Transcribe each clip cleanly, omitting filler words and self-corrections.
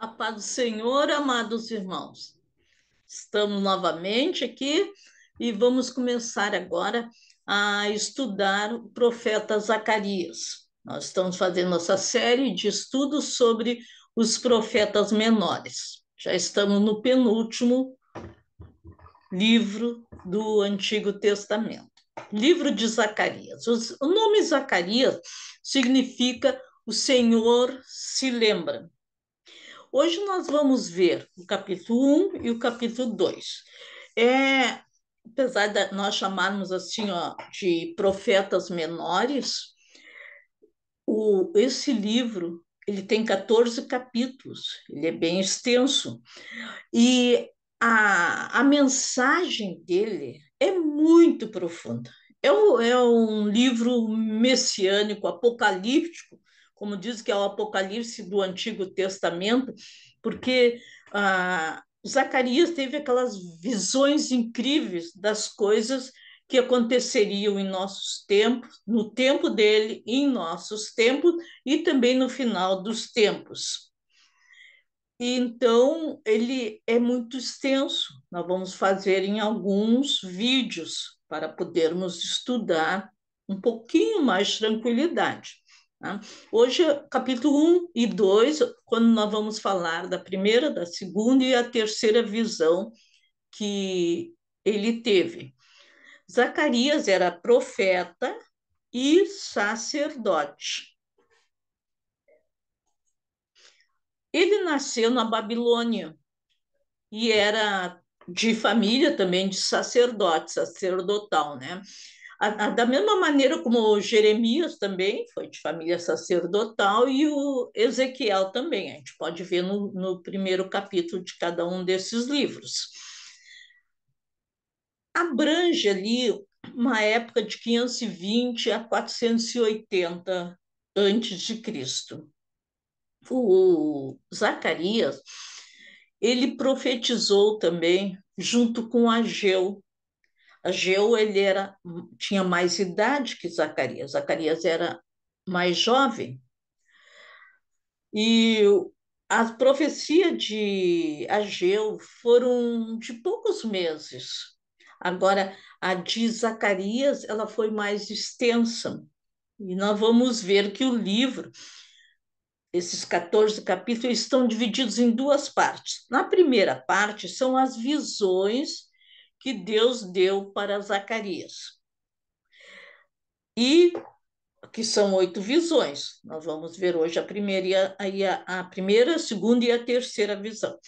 A paz do Senhor, amados irmãos. Estamos novamente aqui e vamos começar agora a estudar o profeta Zacarias. Nós estamos fazendo nossa série de estudos sobre os profetas menores. Já estamos no penúltimo livro do Antigo Testamento, livro de Zacarias. O nome Zacarias significa o Senhor se lembra. Hoje nós vamos ver o capítulo 1 e o capítulo 2. Apesar de nós chamarmos assim, ó, de profetas menores, esse livro ele tem 14 capítulos, ele é bem extenso. E a mensagem dele é muito profunda. É um livro messiânico, apocalíptico, como diz que é o Apocalipse do Antigo Testamento, porque Zacarias teve aquelas visões incríveis das coisas que aconteceriam em nossos tempos, no tempo dele, em nossos tempos e também no final dos tempos. E então, ele é muito extenso. Nós vamos fazer em alguns vídeos para podermos estudar um pouquinho mais tranquilidade. Tá? Hoje, capítulo 1 e 2, quando nós vamos falar da primeira, da segunda e a terceira visão que ele teve. Zacarias era profeta e sacerdote. Ele nasceu na Babilônia e era de família também de sacerdote, sacerdotal, né? Da mesma maneira como o Jeremias também foi de família sacerdotal e o Ezequiel também. A gente pode ver no primeiro capítulo de cada um desses livros. Abrange ali uma época de 520 a 480 antes de Cristo. O Zacarias, ele profetizou também junto com Ageu. Ageu tinha mais idade que Zacarias. Zacarias era mais jovem. E a profecia de Ageu foram de poucos meses. Agora, a de Zacarias, ela foi mais extensa. E nós vamos ver que o livro, esses 14 capítulos, estão divididos em duas partes. Na primeira parte, são as visões que Deus deu para Zacarias. E que são 8 visões. Nós vamos ver hoje a primeira, a primeira, a segunda e a terceira visão.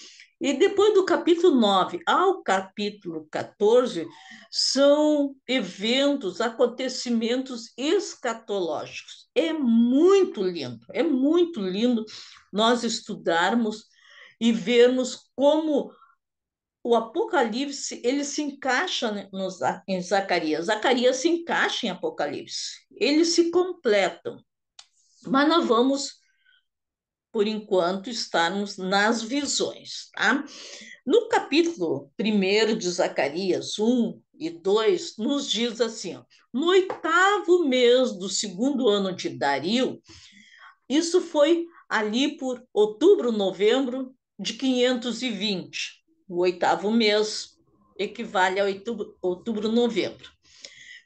E depois do capítulo 9 ao capítulo 14, são eventos, acontecimentos escatológicos. É muito lindo nós estudarmos e vermos como o Apocalipse ele se encaixa em Zacarias. Zacarias se encaixa em Apocalipse. Eles se completam. Mas nós vamos, por enquanto, estarmos nas visões. Tá? No capítulo 1 de Zacarias 1 e 2, nos diz assim: ó, no 8º mês do 2º ano de Dario, isso foi ali por outubro, novembro de 520. O 8º mês equivale a outubro, novembro.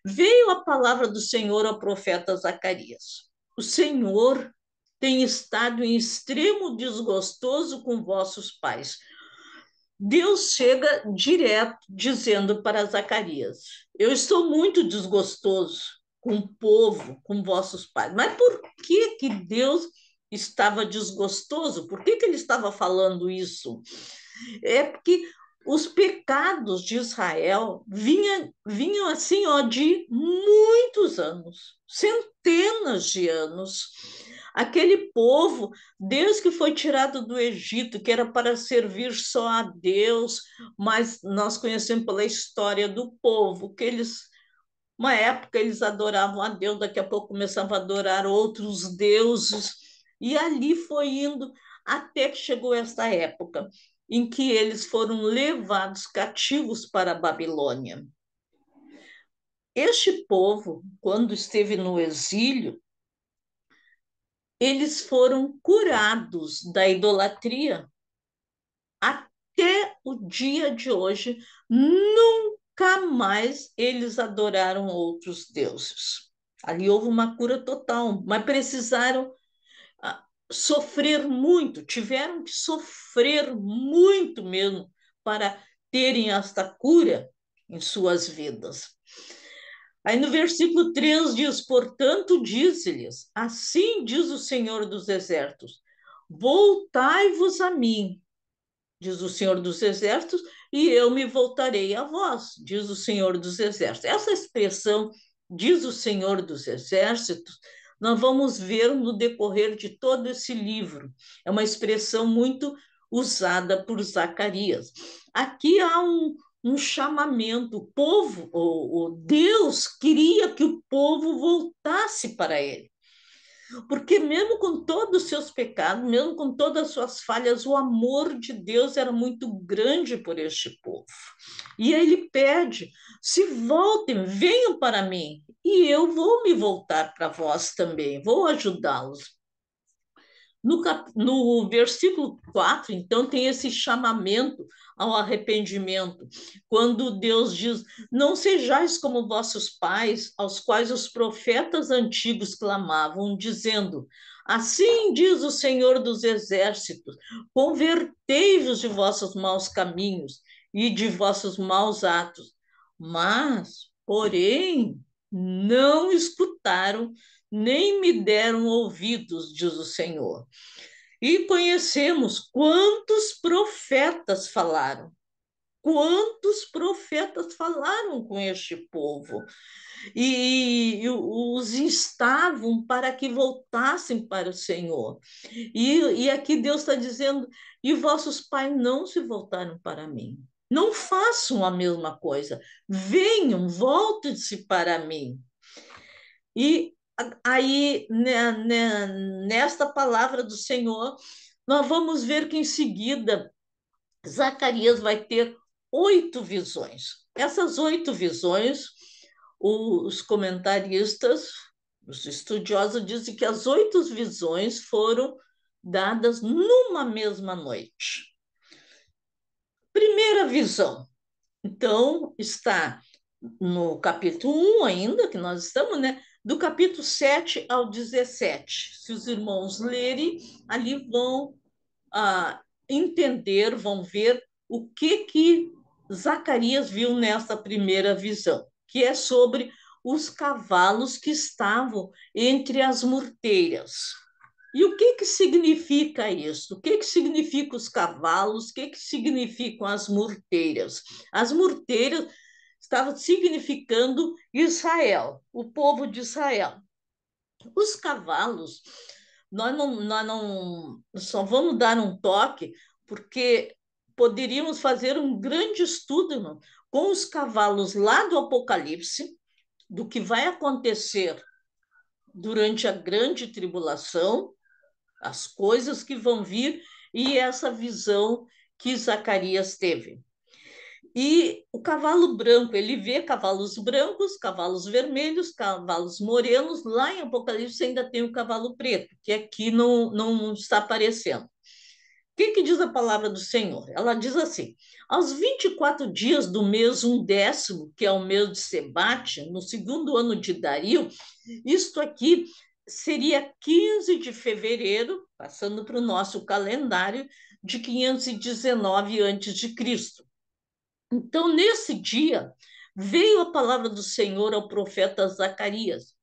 Veio a palavra do Senhor ao profeta Zacarias. O Senhor tem estado em extremo desgostoso com vossos pais. Deus chega direto dizendo para Zacarias: eu estou muito desgostoso com o povo, com vossos pais. Mas por que Deus estava desgostoso? Por que ele estava falando isso? É porque os pecados de Israel vinham assim, ó, de muitos anos, centenas de anos. Aquele povo, desde que foi tirado do Egito, que era para servir só a Deus, mas nós conhecemos pela história do povo, que uma época eles adoravam a Deus, daqui a pouco começavam a adorar outros deuses, e ali foi indo até que chegou esta época em que eles foram levados cativos para a Babilônia. Este povo, quando esteve no exílio, eles foram curados da idolatria, o dia de hoje, nunca mais eles adoraram outros deuses. Ali houve uma cura total, mas precisaram sofrer muito, tiveram que sofrer muito mesmo para terem esta cura em suas vidas. Aí no versículo 3 diz: portanto, disse-lhes: assim diz o Senhor dos Exércitos, voltai-vos a mim, diz o Senhor dos Exércitos, e eu me voltarei a vós, diz o Senhor dos Exércitos. Essa expressão, diz o Senhor dos Exércitos, nós vamos ver no decorrer de todo esse livro. É uma expressão muito usada por Zacarias. Aqui há um chamamento, o povo, o Deus queria que o povo voltasse para ele. Porque mesmo com todos os seus pecados, mesmo com todas as suas falhas, o amor de Deus era muito grande por este povo. E aí ele pede: se voltem, venham para mim, e eu vou me voltar para vós também, vou ajudá-los. No versículo 4, então, tem esse chamamento ao arrependimento, quando Deus diz: não sejais como vossos pais, aos quais os profetas antigos clamavam, dizendo: assim diz o Senhor dos Exércitos, convertei-vos de vossos maus caminhos e de vossos maus atos. Mas, porém, não escutaram, nem me deram ouvidos, diz o Senhor. E conhecemos quantos profetas falaram. Quantos profetas falaram com este povo e os instavam para que voltassem para o Senhor. E aqui Deus está dizendo: e vossos pais não se voltaram para mim. Não façam a mesma coisa. Venham, voltem-se para mim. E aí, nesta palavra do Senhor, nós vamos ver que em seguida Zacarias vai ter 8 visões. Essas 8 visões, os comentaristas, os estudiosos dizem que as 8 visões foram dadas numa mesma noite. Primeira visão, então, está no capítulo 1 ainda, que nós estamos, né? Do capítulo 7 ao 17. Se os irmãos lerem, ali vão entender, vão ver o que Zacarias viu nessa primeira visão, que é sobre os cavalos que estavam entre as murteiras. E o que significa isso? O que significa os cavalos? O que significam as murteiras? As murteiras estavam significando Israel, o povo de Israel. Os cavalos, nós não só vamos dar um toque, porque poderíamos fazer um grande estudo, não, com os cavalos lá do Apocalipse, do que vai acontecer durante a grande tribulação, as coisas que vão vir e essa visão que Zacarias teve. E o cavalo branco, ele vê cavalos brancos, cavalos vermelhos, cavalos morenos. Lá em Apocalipse ainda tem o cavalo preto, que aqui não está aparecendo. O que diz a palavra do Senhor? Ela diz assim: aos 24 dias do mês 1/10, que é o mês de Sebate, no segundo ano de Dario, isto aqui seria 15 de fevereiro, passando para o nosso calendário, de 519 a.C. Então, nesse dia, veio a palavra do Senhor ao profeta Zacarias,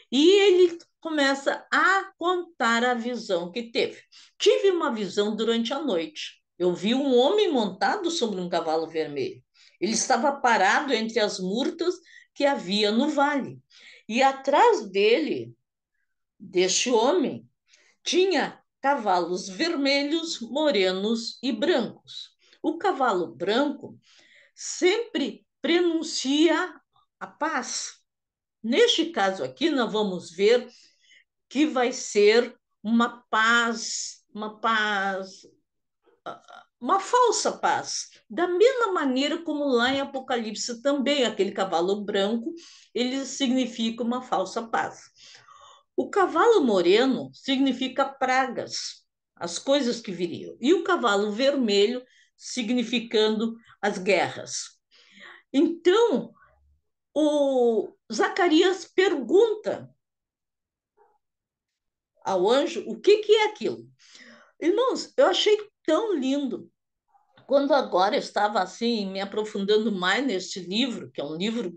e ele começa a contar a visão que teve. Tive uma visão durante a noite. Eu vi um homem montado sobre um cavalo vermelho. Ele estava parado entre as murtas que havia no vale. E atrás dele, deste homem, tinha cavalos vermelhos, morenos e brancos. O cavalo branco sempre prenuncia a paz. Neste caso aqui, nós vamos ver que vai ser uma falsa paz. Da mesma maneira como lá em Apocalipse também, aquele cavalo branco, ele significa uma falsa paz. O cavalo moreno significa pragas, as coisas que viriam. E o cavalo vermelho significando as guerras. Então, o Zacarias pergunta ao anjo o que é aquilo. Irmãos, eu achei tão lindo. Quando agora eu estava assim, me aprofundando mais neste livro, que é um livro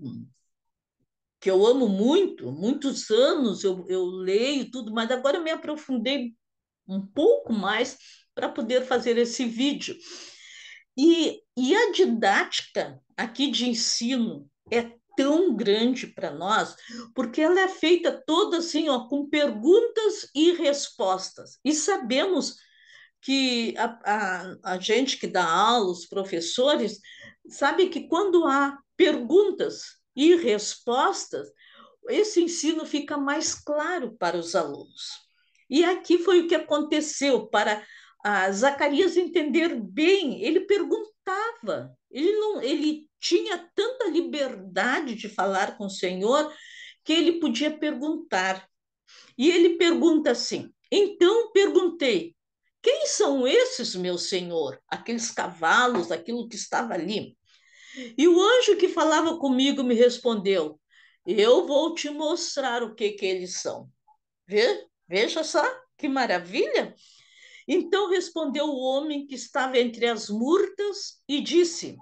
que eu amo muito, muitos anos eu leio tudo, mas agora eu me aprofundei um pouco mais para poder fazer esse vídeo. E a didática aqui de ensino é tão grande para nós, porque ela é feita toda assim, ó, com perguntas e respostas. E sabemos que a gente que dá aula, os professores, sabe que quando há perguntas e respostas, esse ensino fica mais claro para os alunos. E aqui foi o que aconteceu para Zacarias entender bem. Ele perguntava, ele tinha tanta liberdade de falar com o Senhor que ele podia perguntar. E ele pergunta assim: então perguntei, quem são esses, meu senhor? Aqueles cavalos, aquilo que estava ali. E o anjo que falava comigo me respondeu: eu vou te mostrar o que eles são. Veja só que maravilha! Então respondeu o homem que estava entre as murtas e disse: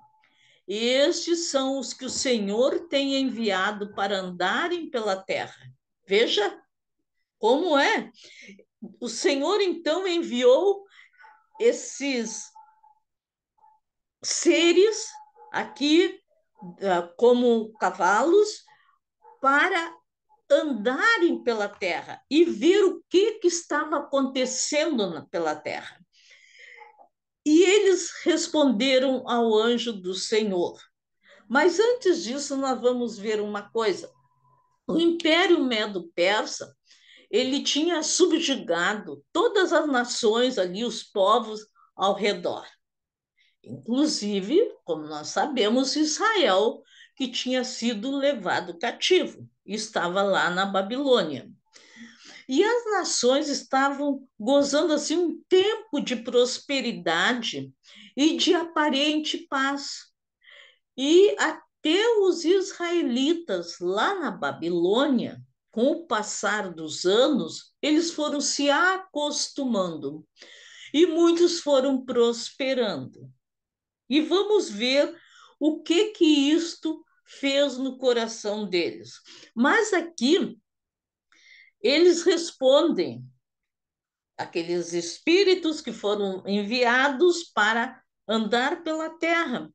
estes são os que o Senhor tem enviado para andarem pela terra. Veja como é. O Senhor então enviou esses seres aqui como cavalos para andarem pela terra e ver o que estava acontecendo pela terra. E eles responderam ao anjo do Senhor. Mas antes disso, nós vamos ver uma coisa. O Império Medo-Persa, ele tinha subjugado todas as nações ali, os povos ao redor. Inclusive, como nós sabemos, Israel, que tinha sido levado cativo, estava lá na Babilônia. E as nações estavam gozando assim um tempo de prosperidade e de aparente paz. E até os israelitas lá na Babilônia, com o passar dos anos, eles foram se acostumando e muitos foram prosperando. E vamos ver o que isto fez no coração deles. Mas aqui eles respondem, aqueles espíritos que foram enviados para andar pela terra,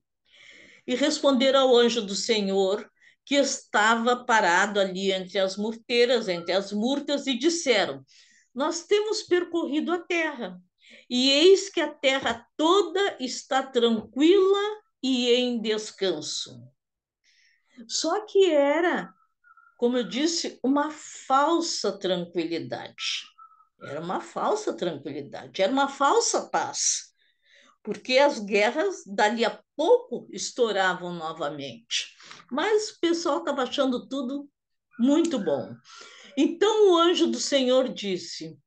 e responderam ao anjo do Senhor que estava parado ali entre as murteiras, entre as murtas, e disseram: nós temos percorrido a terra, e eis que a terra toda está tranquila e em descanso. Só que era, como eu disse, uma falsa tranquilidade. Era uma falsa tranquilidade, era uma falsa paz, porque as guerras dali a pouco estouravam novamente. Mas o pessoal estava achando tudo muito bom. Então o anjo do Senhor disse: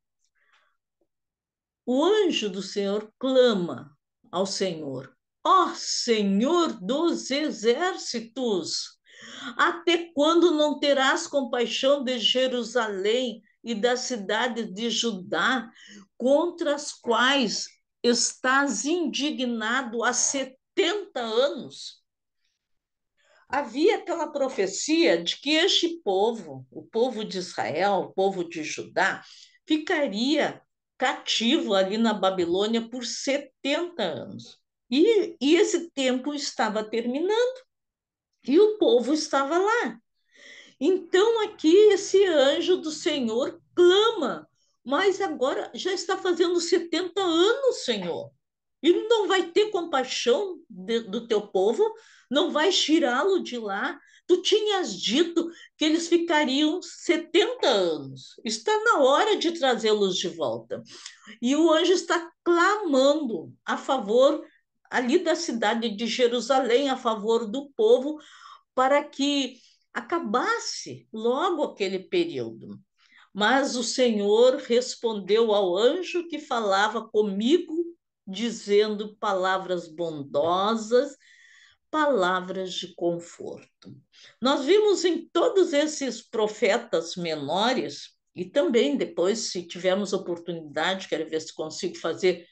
o anjo do Senhor clama ao Senhor: ó Senhor dos exércitos, até quando não terás compaixão de Jerusalém e das cidades de Judá, contra as quais estás indignado há 70 anos? Havia aquela profecia de que este povo, o povo de Israel, o povo de Judá, ficaria cativo ali na Babilônia por 70 anos. E esse tempo estava terminando e o povo estava lá. Então aqui esse anjo do Senhor clama, mas agora já está fazendo 70 anos, Senhor. E não vai ter compaixão do teu povo, não vai tirá-lo de lá. Tu tinhas dito que eles ficariam 70 anos. Está na hora de trazê-los de volta. E o anjo está clamando a favor ali da cidade de Jerusalém, a favor do povo, para que acabasse logo aquele período. Mas o Senhor respondeu ao anjo que falava comigo, dizendo palavras bondosas, palavras de conforto. Nós vimos em todos esses profetas menores, e também depois, se tivermos oportunidade, quero ver se consigo fazer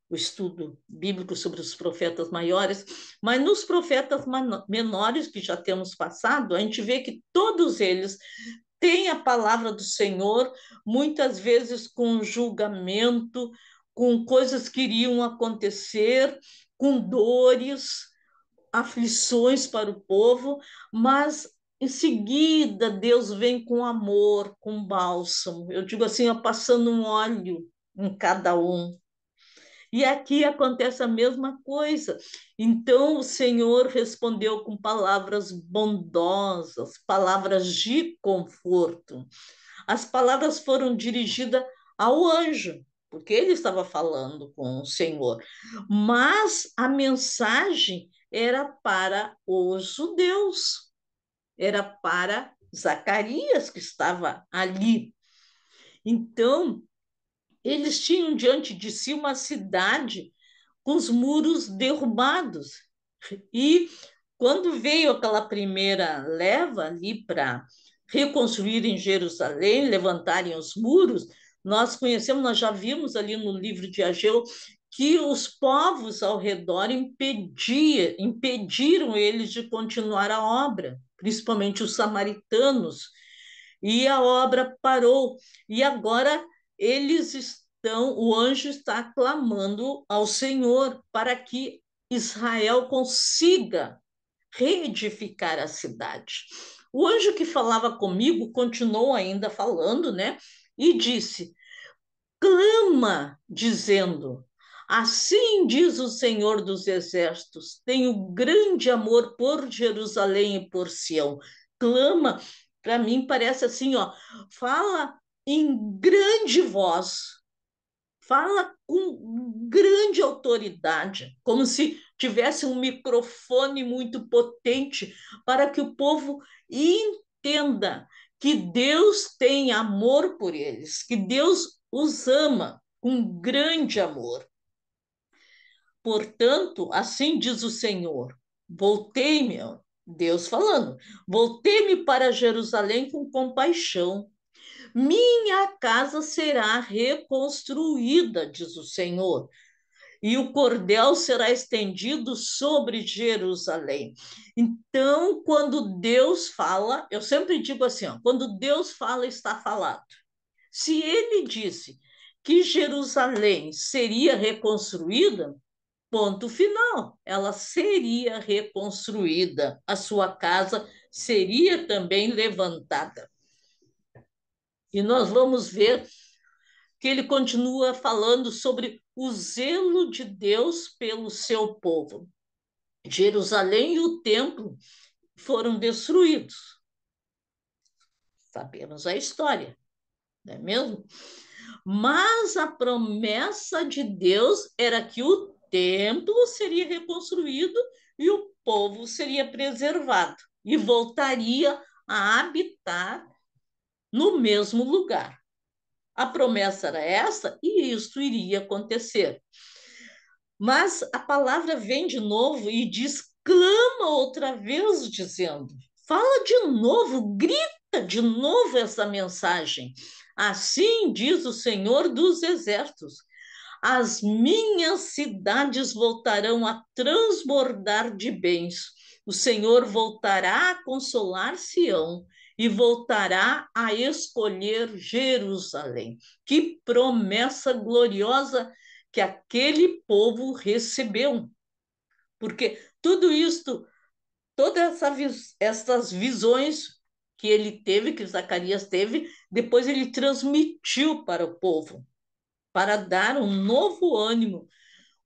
o estudo bíblico sobre os profetas maiores, mas nos profetas menores que já temos passado, a gente vê que todos eles têm a palavra do Senhor, muitas vezes com julgamento, com coisas que iriam acontecer, com dores, aflições para o povo, mas em seguida Deus vem com amor, com bálsamo. Eu digo assim, ó, passando um óleo em cada um. E aqui acontece a mesma coisa. Então o Senhor respondeu com palavras bondosas, palavras de conforto. As palavras foram dirigidas ao anjo, porque ele estava falando com o Senhor. Mas a mensagem era para os judeus, era para Zacarias que estava ali. Então, eles tinham diante de si uma cidade com os muros derrubados. E quando veio aquela primeira leva ali para reconstruir em Jerusalém, levantarem os muros, nós conhecemos, nós já vimos ali no livro de Ageu que os povos ao redor impediram eles de continuar a obra, principalmente os samaritanos, e a obra parou. E agora eles estão, o anjo está clamando ao Senhor para que Israel consiga reedificar a cidade. O anjo que falava comigo continuou ainda falando, né? E disse: clama, dizendo: assim diz o Senhor dos Exércitos, tenho grande amor por Jerusalém e por Sião. Clama, para mim parece assim, ó, fala em grande voz, fala com grande autoridade, como se tivesse um microfone muito potente para que o povo entenda que Deus tem amor por eles, que Deus os ama com grande amor. Portanto, assim diz o Senhor: voltei-me, Deus falando, voltei-me para Jerusalém com compaixão. Minha casa será reconstruída, diz o Senhor, e o cordel será estendido sobre Jerusalém. Então, quando Deus fala, eu sempre digo assim, ó, quando Deus fala, está falado. Se ele disse que Jerusalém seria reconstruída, ponto final, ela seria reconstruída, a sua casa seria também levantada. E nós vamos ver que ele continua falando sobre o zelo de Deus pelo seu povo. Jerusalém e o templo foram destruídos. Sabemos a história, não é mesmo? Mas a promessa de Deus era que o templo seria reconstruído e o povo seria preservado e voltaria a habitar no mesmo lugar. A promessa era essa e isso iria acontecer. Mas a palavra vem de novo e diz, clama outra vez, dizendo, fala de novo, grita de novo essa mensagem. Assim diz o Senhor dos Exércitos: as minhas cidades voltarão a transbordar de bens. O Senhor voltará a consolar Sião e voltará a escolher Jerusalém. Que promessa gloriosa que aquele povo recebeu. Porque tudo isto, todas essas visões que ele teve, que Zacarias teve, depois ele transmitiu para o povo, para dar um novo ânimo,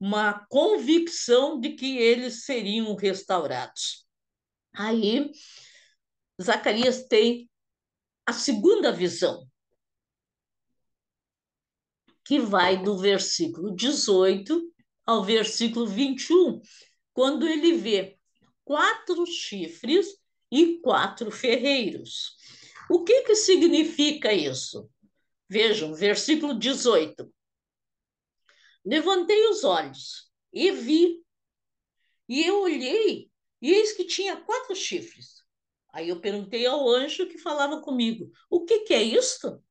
uma convicção de que eles seriam restaurados. Aí, Zacarias tem a segunda visão, que vai do versículo 18 ao versículo 21, quando ele vê 4 chifres e 4 ferreiros. O que significa isso? Vejam, versículo 18. Levantei os olhos e vi, e eu olhei, e eis que tinha 4 chifres. Aí eu perguntei ao anjo que falava comigo: o que que é isto?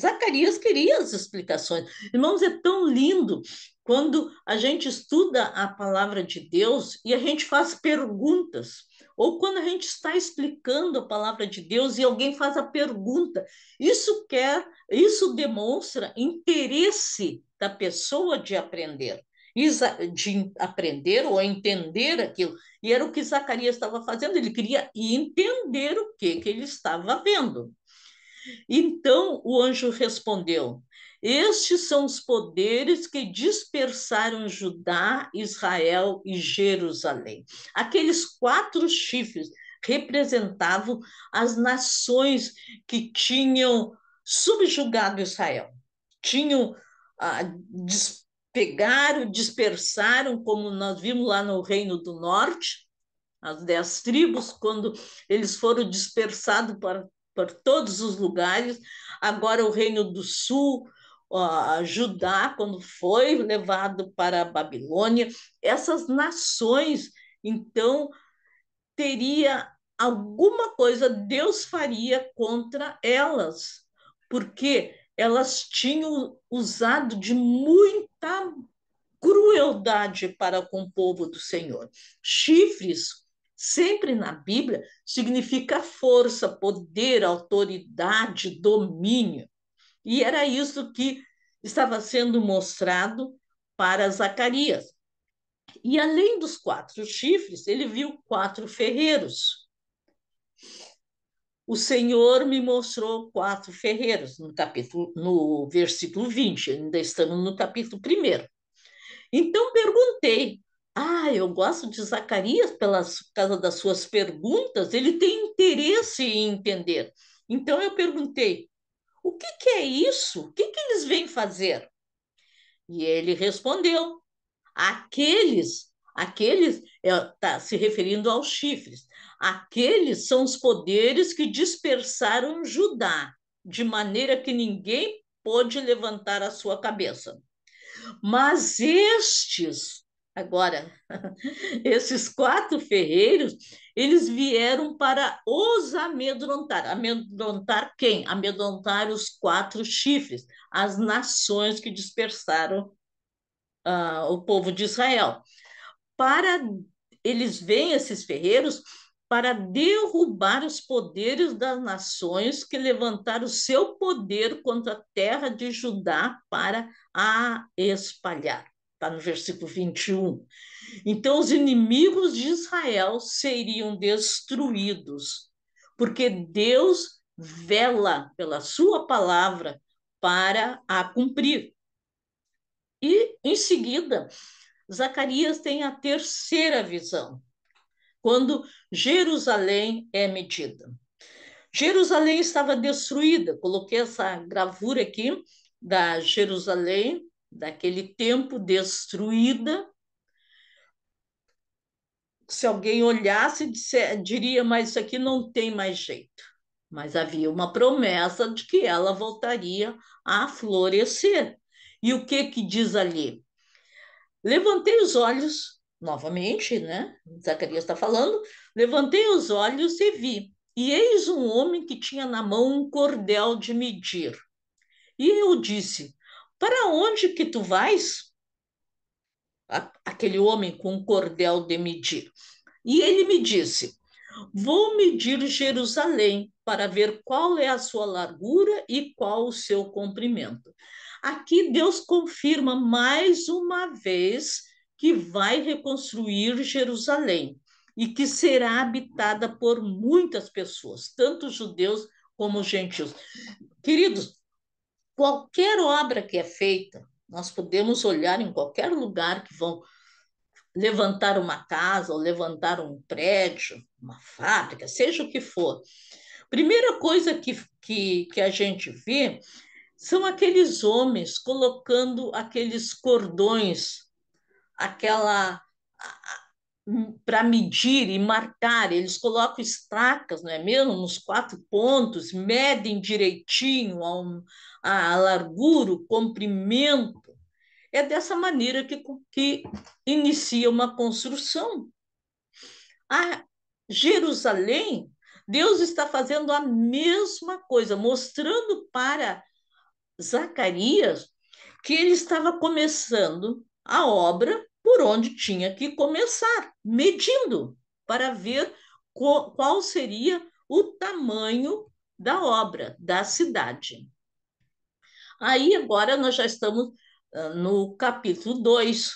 Zacarias queria as explicações. Irmãos, é tão lindo quando a gente estuda a palavra de Deus e a gente faz perguntas, ou quando a gente está explicando a palavra de Deus e alguém faz a pergunta. Isso demonstra interesse da pessoa de aprender, ou entender aquilo. E era o que Zacarias estava fazendo, ele queria entender o que ele estava vendo. Então o anjo respondeu: estes são os poderes que dispersaram Judá, Israel e Jerusalém. Aqueles 4 chifres representavam as nações que tinham subjugado Israel, tinham pegaram, dispersaram, como nós vimos lá no Reino do Norte, as 10 tribos, quando eles foram dispersados por todos os lugares. Agora, o Reino do Sul, Judá, quando foi levado para a Babilônia, essas nações, então, teria alguma coisa, Deus faria contra elas, porque elas tinham usado de muita crueldade para com o povo do Senhor. Chifres, sempre na Bíblia, significa força, poder, autoridade, domínio. E era isso que estava sendo mostrado para Zacarias. E além dos 4 chifres, ele viu 4 ferreiros. O Senhor me mostrou 4 ferreiros no versículo 20, ainda estamos no capítulo 1. Então perguntei: eu gosto de Zacarias por causa das suas perguntas, ele tem interesse em entender. Então eu perguntei: o que que é isso? O que que eles vêm fazer? E ele respondeu: aqueles está se referindo aos chifres. Aqueles são os poderes que dispersaram Judá, de maneira que ninguém pôde levantar a sua cabeça. Mas agora, esses 4 ferreiros, eles vieram para os amedrontar. Amedrontar quem? Amedrontar os 4 chifres, as nações que dispersaram o povo de Israel. Para Eles vêm, esses ferreiros, para derrubar os poderes das nações que levantaram o seu poder contra a terra de Judá para a espalhar. Está no versículo 21. Então, os inimigos de Israel seriam destruídos, porque Deus vela pela sua palavra para a cumprir. E, em seguida, Zacarias tem a terceira visão, quando Jerusalém é medida. Jerusalém estava destruída. Coloquei essa gravura aqui da Jerusalém, daquele tempo destruída. Se alguém olhasse, diria, mas isso aqui não tem mais jeito. Mas havia uma promessa de que ela voltaria a florescer. E o que que diz ali? Levantei os olhos, novamente, né? Zacarias está falando. Levantei os olhos e vi. E eis um homem que tinha na mão um cordel de medir. E eu disse: para onde que tu vais? Aquele homem com um cordel de medir. E ele me disse: vou medir Jerusalém para ver qual é a sua largura e qual o seu comprimento. Aqui Deus confirma mais uma vez que vai reconstruir Jerusalém e que será habitada por muitas pessoas, tanto judeus como gentios. Queridos, qualquer obra que é feita, nós podemos olhar em qualquer lugar que vão levantar uma casa ou levantar um prédio, uma fábrica, seja o que for. Primeira coisa que a gente vê são aqueles homens colocando aqueles cordões, aquela para medir e marcar, eles colocam estacas, não é mesmo? Nos 4 pontos, medem direitinho a largura, o comprimento. É dessa maneira que inicia uma construção. A Jerusalém, Deus está fazendo a mesma coisa, mostrando para Zacarias que ele estava começando a obra por onde tinha que começar, medindo para ver qual seria o tamanho da obra, da cidade. Aí agora nós já estamos no capítulo 2,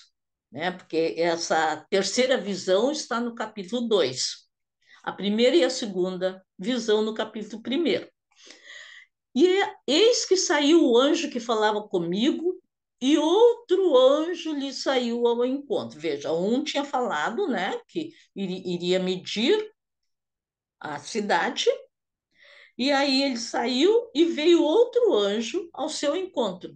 né? Porque essa terceira visão está no capítulo 2. A primeira e a segunda visão no capítulo 1. E eis que saiu o anjo que falava comigo, e outro anjo lhe saiu ao encontro. Veja, um tinha falado, né, que iria medir a cidade, e aí ele saiu e veio outro anjo ao seu encontro.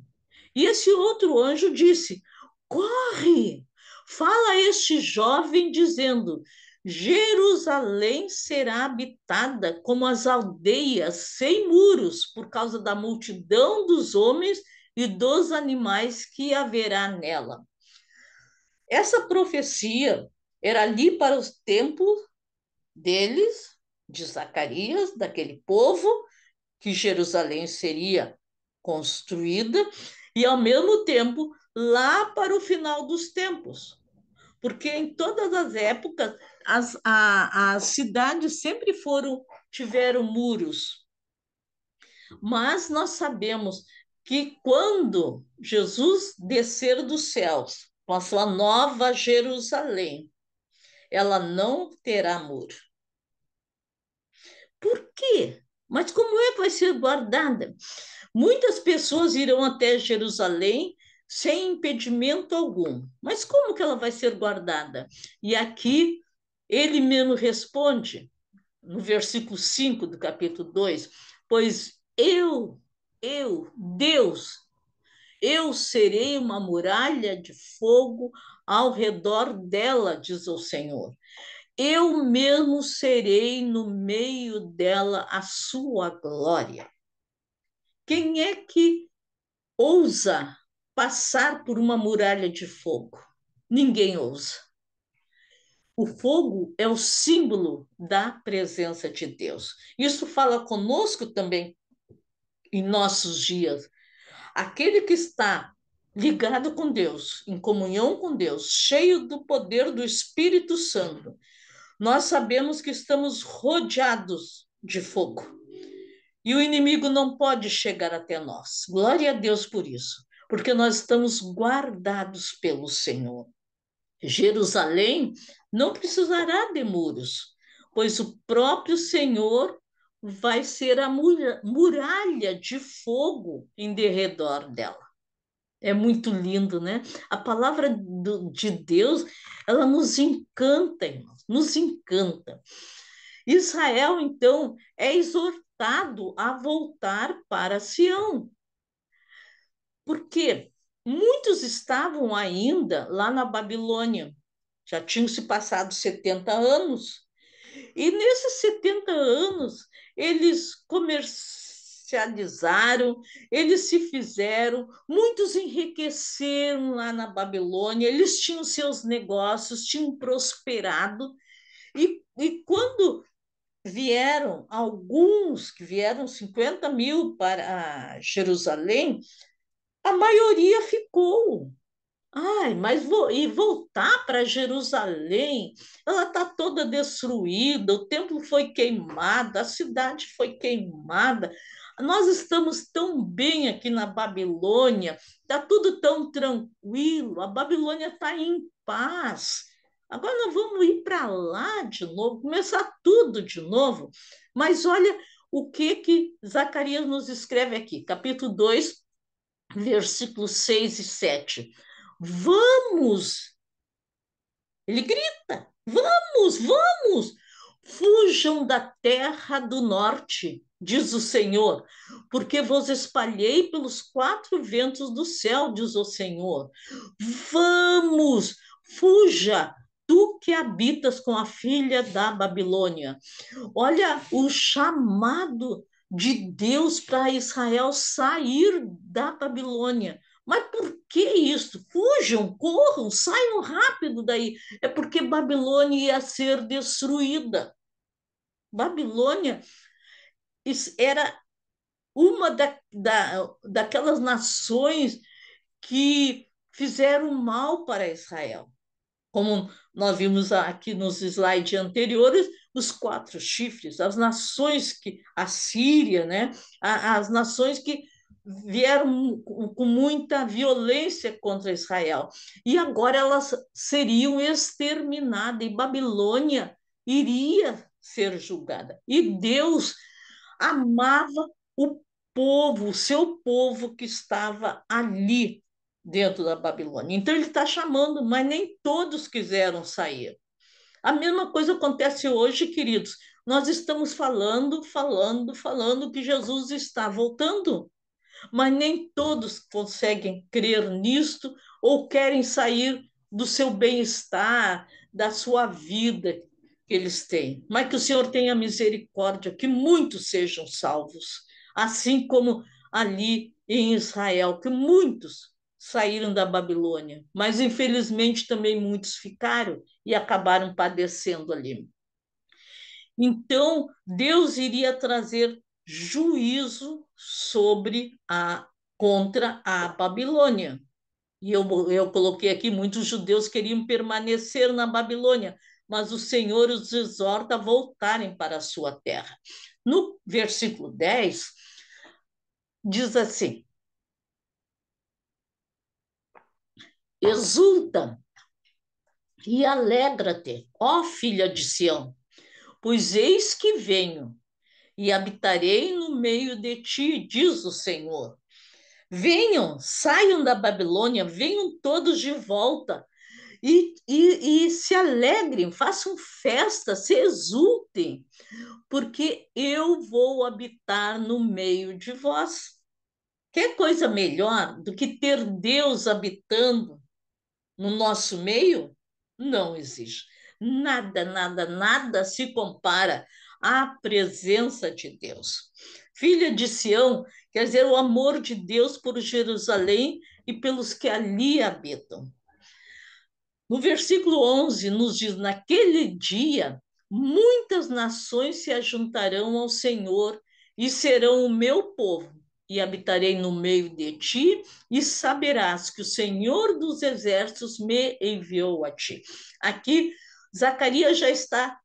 E esse outro anjo disse: corre, fala a este jovem, dizendo: Jerusalém será habitada como as aldeias sem muros, por causa da multidão dos homens e dos animais que haverá nela. Essa profecia era ali para os tempos deles, de Zacarias, daquele povo, que Jerusalém seria construída, e ao mesmo tempo lá para o final dos tempos. Porque em todas as épocas as cidades sempre tiveram muros. Mas nós sabemos que quando Jesus descer dos céus com a sua nova Jerusalém, ela não terá muro. Por quê? Mas como é que vai ser guardada? Muitas pessoas irão até Jerusalém sem impedimento algum. Mas como que ela vai ser guardada? E aqui ele mesmo responde, no versículo 5 do capítulo 2: pois Deus, eu serei uma muralha de fogo ao redor dela, diz o Senhor. Eu mesmo serei no meio dela a sua glória. Quem é que ousa passar por uma muralha de fogo? Ninguém ousa. O fogo é o símbolo da presença de Deus. Isso fala conosco também em nossos dias. Aquele que está ligado com Deus, em comunhão com Deus, cheio do poder do Espírito Santo, nós sabemos que estamos rodeados de fogo. E o inimigo não pode chegar até nós. Glória a Deus por isso, porque nós estamos guardados pelo Senhor. Jerusalém não precisará de muros, pois o próprio Senhor vai ser a muralha de fogo em derredor dela. É muito lindo, né? A palavra de Deus, ela nos encanta, irmãos, nos encanta. Israel, então, é exortado a voltar para Sião, porque muitos estavam ainda lá na Babilônia, já tinham se passado 70 anos, e nesses 70 anos eles comercializaram, eles se fizeram, muitos enriqueceram lá na Babilônia, eles tinham seus negócios, tinham prosperado, e quando vieram alguns, que vieram 50.000 para Jerusalém, a maioria ficou. Ai, mas e voltar para Jerusalém? Ela está toda destruída, o templo foi queimado, a cidade foi queimada. Nós estamos tão bem aqui na Babilônia, está tudo tão tranquilo, a Babilônia está em paz. Agora nós vamos ir para lá de novo, começar tudo de novo. Mas olha o que Zacarias nos escreve aqui, capítulo 2, versículos 6 e 7. Vamos! Ele grita: vamos, vamos! Fujam da terra do norte, diz o Senhor, porque vos espalhei pelos quatro ventos do céu, diz o Senhor. Vamos, fuja, tu que habitas com a filha da Babilônia. Olha o chamado de Deus para Israel sair da Babilônia. Mas por que isso? fujam, corram, saiam rápido daí. É porque Babilônia ia ser destruída. Babilônia era uma daquelas nações que fizeram mal para Israel. Como nós vimos aqui nos slides anteriores, os quatro chifres, as nações que, a Síria, né? As nações que vieram com muita violência contra Israel. E agora elas seriam exterminadas, e Babilônia iria ser julgada. E Deus amava o povo, o seu povo que estava ali dentro da Babilônia. Então ele está chamando, mas nem todos quiseram sair. A mesma coisa acontece hoje, queridos. Nós estamos falando que Jesus está voltando, mas nem todos conseguem crer nisto ou querem sair do seu bem-estar, da sua vida que eles têm. Mas que o Senhor tenha misericórdia, que muitos sejam salvos, assim como ali em Israel, que muitos saíram da Babilônia, mas infelizmente também muitos ficaram e acabaram padecendo ali. Então, Deus iria trazer juízo sobre contra a Babilônia. E eu coloquei aqui, muitos judeus queriam permanecer na Babilônia, mas o Senhor os exorta a voltarem para a sua terra. No versículo 10, diz assim: exulta e alegra-te, ó filha de Sião, pois eis que venho e habitarei no meio de ti, diz o Senhor. Venham, saiam da Babilônia, venham todos de volta e se alegrem, façam festa, se exultem, porque eu vou habitar no meio de vós. Quer coisa melhor do que ter Deus habitando no nosso meio? Não existe. Nada, nada, nada se compara à presença de Deus. Filha de Sião, quer dizer, o amor de Deus por Jerusalém e pelos que ali habitam. No versículo 11, nos diz: naquele dia, muitas nações se ajuntarão ao Senhor e serão o meu povo, e habitarei no meio de ti, e saberás que o Senhor dos exércitos me enviou a ti. Aqui, Zacarias já está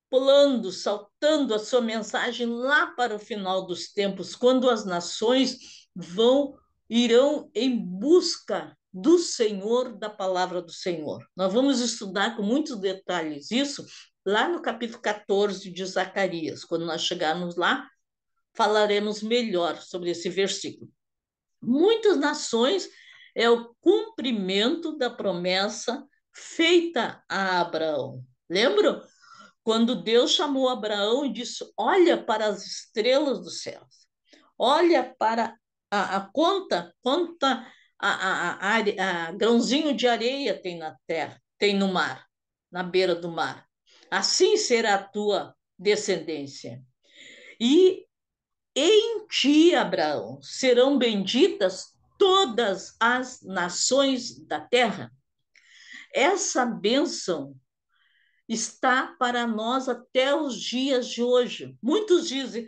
pulando, saltando a sua mensagem lá para o final dos tempos, quando as nações irão em busca do Senhor, da palavra do Senhor. Nós vamos estudar com muitos detalhes isso lá no capítulo 14 de Zacarias. Quando nós chegarmos lá, falaremos melhor sobre esse versículo. Muitas nações é o cumprimento da promessa feita a Abraão. Lembram? Quando Deus chamou Abraão e disse: olha para as estrelas dos céus, olha para a quanta grãozinho de areia tem na terra, tem no mar, na beira do mar. Assim será a tua descendência. E em ti, Abraão, serão benditas todas as nações da terra. Essa bênção está para nós até os dias de hoje. Muitos dizem,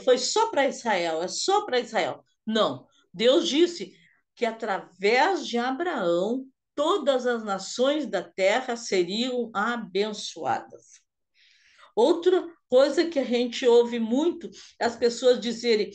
foi só para Israel, é só para Israel. Não, Deus disse que através de Abraão, todas as nações da terra seriam abençoadas. Outra coisa que a gente ouve muito, as pessoas dizerem: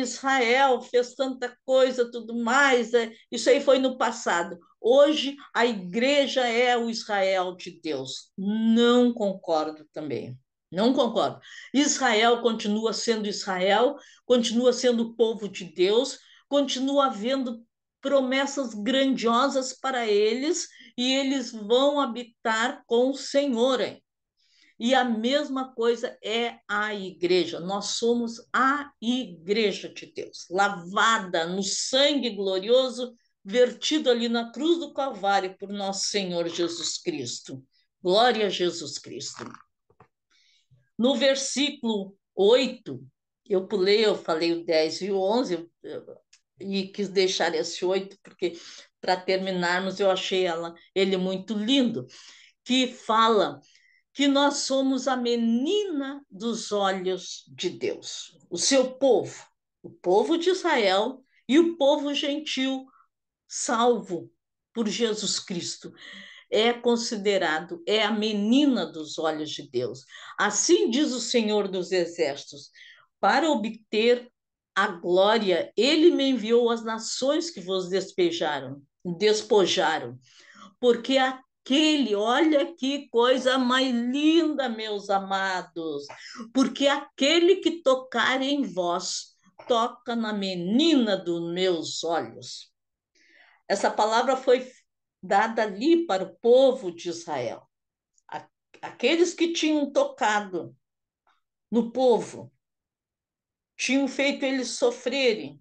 Israel fez tanta coisa, tudo mais, isso aí foi no passado. Hoje a igreja é o Israel de Deus. Não concordo também. Não concordo. Israel continua sendo Israel, continua sendo o povo de Deus, continua havendo promessas grandiosas para eles e eles vão habitar com o Senhor. E a mesma coisa é a igreja. Nós somos a igreja de Deus, lavada no sangue glorioso vertido ali na cruz do Calvário por nosso Senhor Jesus Cristo. Glória a Jesus Cristo. No versículo 8, eu falei o 10 e o 11, e quis deixar esse 8, porque para terminarmos eu achei ele muito lindo, que fala que nós somos a menina dos olhos de Deus, o seu povo, o povo de Israel e o povo gentil salvo por Jesus Cristo. É considerado, é a menina dos olhos de Deus. Assim diz o Senhor dos Exércitos: para obter a glória, ele me enviou às nações que vos despojaram, porque olha que coisa mais linda, meus amados, porque aquele que tocar em vós, toca na menina dos meus olhos. Essa palavra foi dada ali para o povo de Israel. Aqueles que tinham tocado no povo, tinham feito eles sofrerem,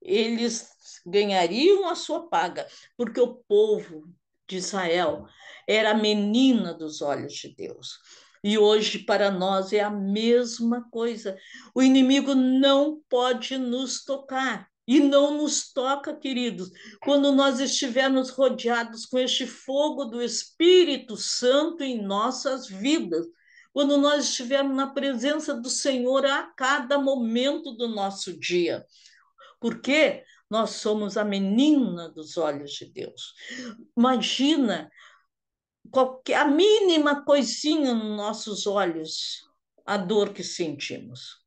eles ganhariam a sua paga, porque o povo de Israel era a menina dos olhos de Deus. E hoje, para nós, é a mesma coisa. O inimigo não pode nos tocar. E não nos toca, queridos, quando nós estivermos rodeados com este fogo do Espírito Santo em nossas vidas, quando nós estivermos na presença do Senhor a cada momento do nosso dia, porque nós somos a menina dos olhos de Deus. Imagina a mínima coisinha nos nossos olhos, a dor que sentimos.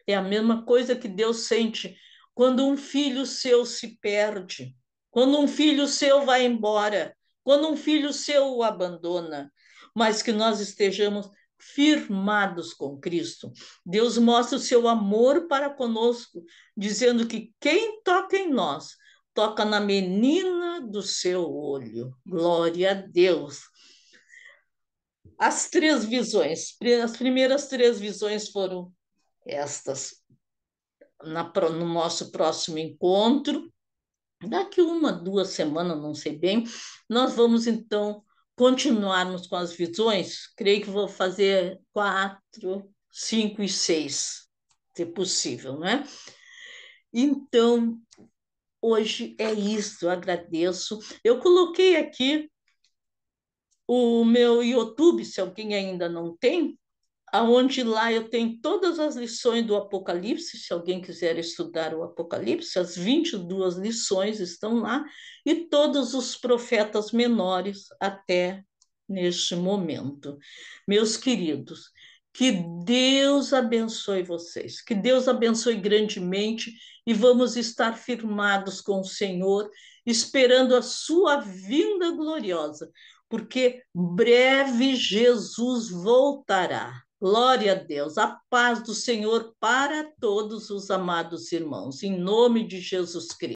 É a mesma coisa que Deus sente quando um filho seu se perde, quando um filho seu vai embora, quando um filho seu o abandona, mas que nós estejamos firmados com Cristo. Deus mostra o seu amor para conosco, dizendo que quem toca em nós, toca na menina do seu olho. Glória a Deus. As três visões, as primeiras três visões foram estas. No nosso próximo encontro, daqui 1, 2 semanas, não sei bem, nós vamos então continuarmos com as visões. Creio que vou fazer 4, 5 e 6, se possível, né? Então, hoje é isso, eu agradeço. Eu coloquei aqui o meu YouTube, se alguém ainda não tem, aonde lá eu tenho todas as lições do Apocalipse, se alguém quiser estudar o Apocalipse, as 22 lições estão lá, e todos os profetas menores até neste momento. Meus queridos, que Deus abençoe vocês, que Deus abençoe grandemente, e vamos estar firmados com o Senhor, esperando a sua vinda gloriosa, porque breve Jesus voltará. Glória a Deus, a paz do Senhor para todos os amados irmãos, em nome de Jesus Cristo.